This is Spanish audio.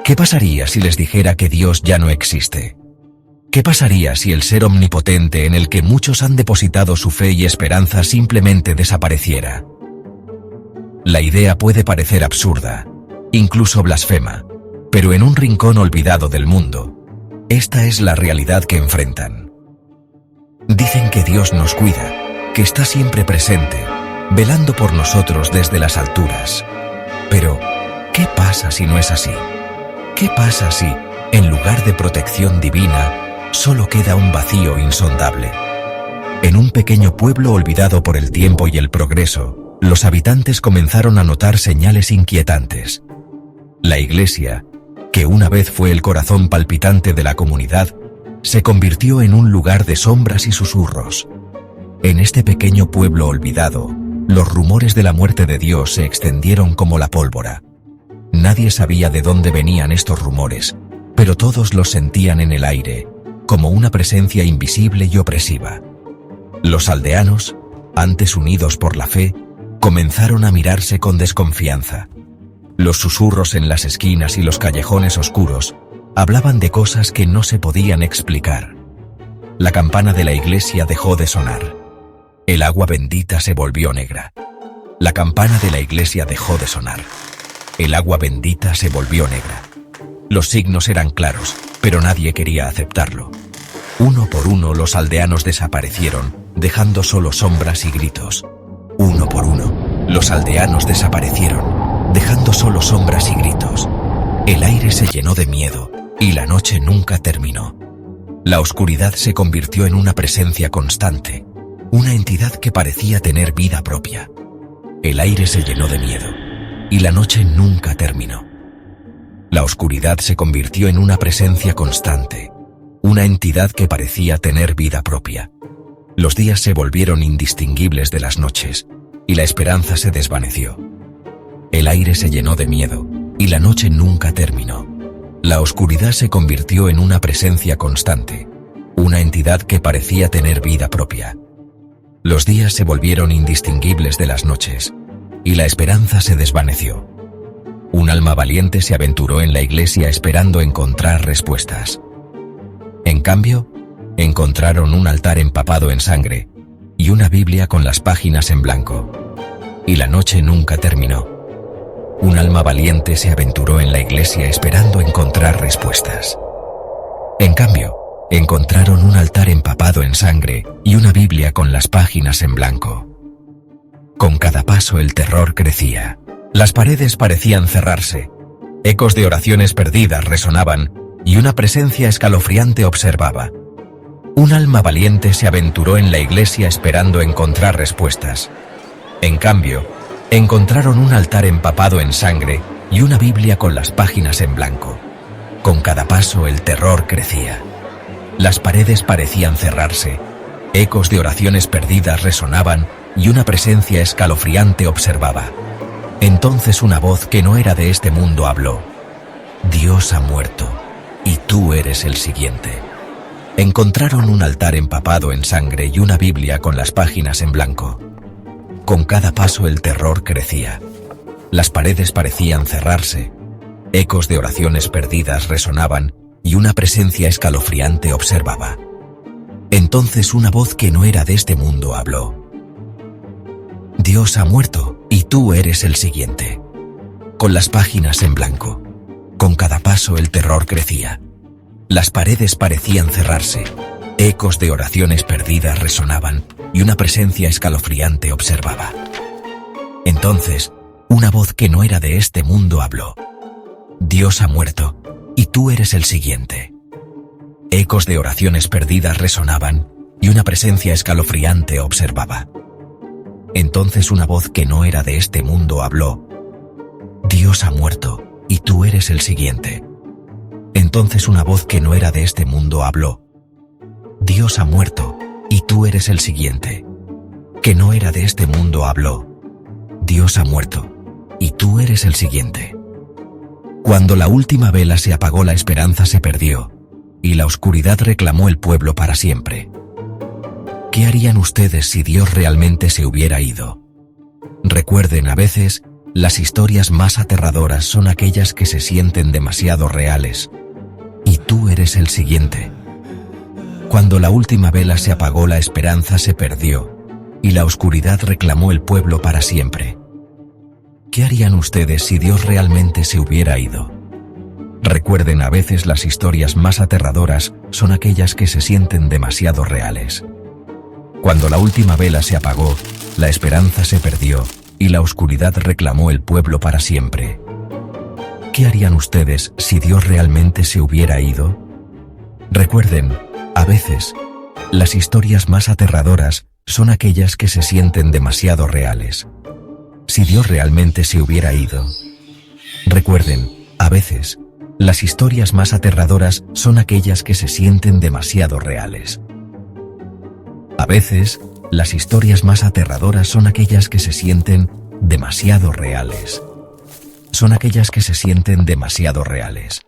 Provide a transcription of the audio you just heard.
¿Qué pasaría si les dijera que Dios ya no existe? ¿Qué pasaría si el ser omnipotente en el que muchos han depositado su fe y esperanza simplemente desapareciera? La idea puede parecer absurda, incluso blasfema, pero en un rincón olvidado del mundo, esta es la realidad que enfrentan. Dicen que Dios nos cuida, que está siempre presente, velando por nosotros desde las alturas. Pero, ¿qué pasa si no es así? ¿Qué pasa si, en lugar de protección divina, solo queda un vacío insondable? En un pequeño pueblo olvidado por el tiempo y el progreso, los habitantes comenzaron a notar señales inquietantes. La iglesia, que una vez fue el corazón palpitante de la comunidad, se convirtió en un lugar de sombras y susurros. En este pequeño pueblo olvidado, los rumores de la muerte de Dios se extendieron como la pólvora. Nadie sabía de dónde venían estos rumores, pero todos los sentían en el aire, como una presencia invisible y opresiva. Los aldeanos, antes unidos por la fe, comenzaron a mirarse con desconfianza. Los susurros en las esquinas y los callejones oscuros hablaban de cosas que no se podían explicar. La campana de la iglesia dejó de sonar. El agua bendita se volvió negra. La campana de la iglesia dejó de sonar. El agua bendita se volvió negra. Los signos eran claros, pero nadie quería aceptarlo. Uno por uno los aldeanos desaparecieron, dejando solo sombras y gritos. Uno por uno, los aldeanos desaparecieron, dejando solo sombras y gritos. El aire se llenó de miedo, y la noche nunca terminó. La oscuridad se convirtió en una presencia constante, una entidad que parecía tener vida propia. El aire se llenó de miedo, y la noche nunca terminó. La oscuridad se convirtió en una presencia constante, una entidad que parecía tener vida propia. Los días se volvieron indistinguibles de las noches, y la esperanza se desvaneció. El aire se llenó de miedo, y la noche nunca terminó. La oscuridad se convirtió en una presencia constante, una entidad que parecía tener vida propia. Los días se volvieron indistinguibles de las noches, y la esperanza se desvaneció. Un alma valiente se aventuró en la iglesia esperando encontrar respuestas. En cambio, encontraron un altar empapado en sangre y una Biblia con las páginas en blanco. Y la noche nunca terminó. Un alma valiente se aventuró en la iglesia esperando encontrar respuestas. En cambio, encontraron un altar empapado en sangre y una Biblia con las páginas en blanco. Con cada paso el terror crecía. Las paredes parecían cerrarse. Ecos de oraciones perdidas resonaban y una presencia escalofriante observaba. Un alma valiente se aventuró en la iglesia esperando encontrar respuestas. En cambio, encontraron un altar empapado en sangre y una Biblia con las páginas en blanco. Con cada paso el terror crecía. Las paredes parecían cerrarse. Ecos de oraciones perdidas resonaban y una presencia escalofriante observaba. Entonces una voz que no era de este mundo habló. Dios ha muerto, y tú eres el siguiente. Encontraron un altar empapado en sangre y una Biblia con las páginas en blanco. Con cada paso el terror crecía. Las paredes parecían cerrarse. Ecos de oraciones perdidas resonaban y una presencia escalofriante observaba. Entonces una voz que no era de este mundo habló. Dios ha muerto, y tú eres el siguiente. Con las páginas en blanco. Con cada paso el terror crecía. Las paredes parecían cerrarse. Ecos de oraciones perdidas resonaban y una presencia escalofriante observaba. Entonces, una voz que no era de este mundo habló. Dios ha muerto, y tú eres el siguiente. Ecos de oraciones perdidas resonaban y una presencia escalofriante observaba. Entonces una voz que no era de este mundo habló. Dios ha muerto, y tú eres el siguiente. Entonces una voz que no era de este mundo habló. Dios ha muerto, y tú eres el siguiente. Que no era de este mundo habló. Dios ha muerto, y tú eres el siguiente. Cuando la última vela se apagó, la esperanza se perdió, y la oscuridad reclamó el pueblo para siempre. ¿Qué harían ustedes si Dios realmente se hubiera ido? Recuerden, a veces, las historias más aterradoras son aquellas que se sienten demasiado reales. Y tú eres el siguiente. Cuando la última vela se apagó, la esperanza se perdió, y la oscuridad reclamó el pueblo para siempre. ¿Qué harían ustedes si Dios realmente se hubiera ido? Recuerden, a veces las historias más aterradoras son aquellas que se sienten demasiado reales. Cuando la última vela se apagó, la esperanza se perdió, y la oscuridad reclamó el pueblo para siempre. ¿Qué harían ustedes si Dios realmente se hubiera ido? Recuerden, a veces, las historias más aterradoras son aquellas que se sienten demasiado reales. Si Dios realmente se hubiera ido. Recuerden, a veces, las historias más aterradoras son aquellas que se sienten demasiado reales. A veces, las historias más aterradoras son aquellas que se sienten demasiado reales. Son aquellas que se sienten demasiado reales.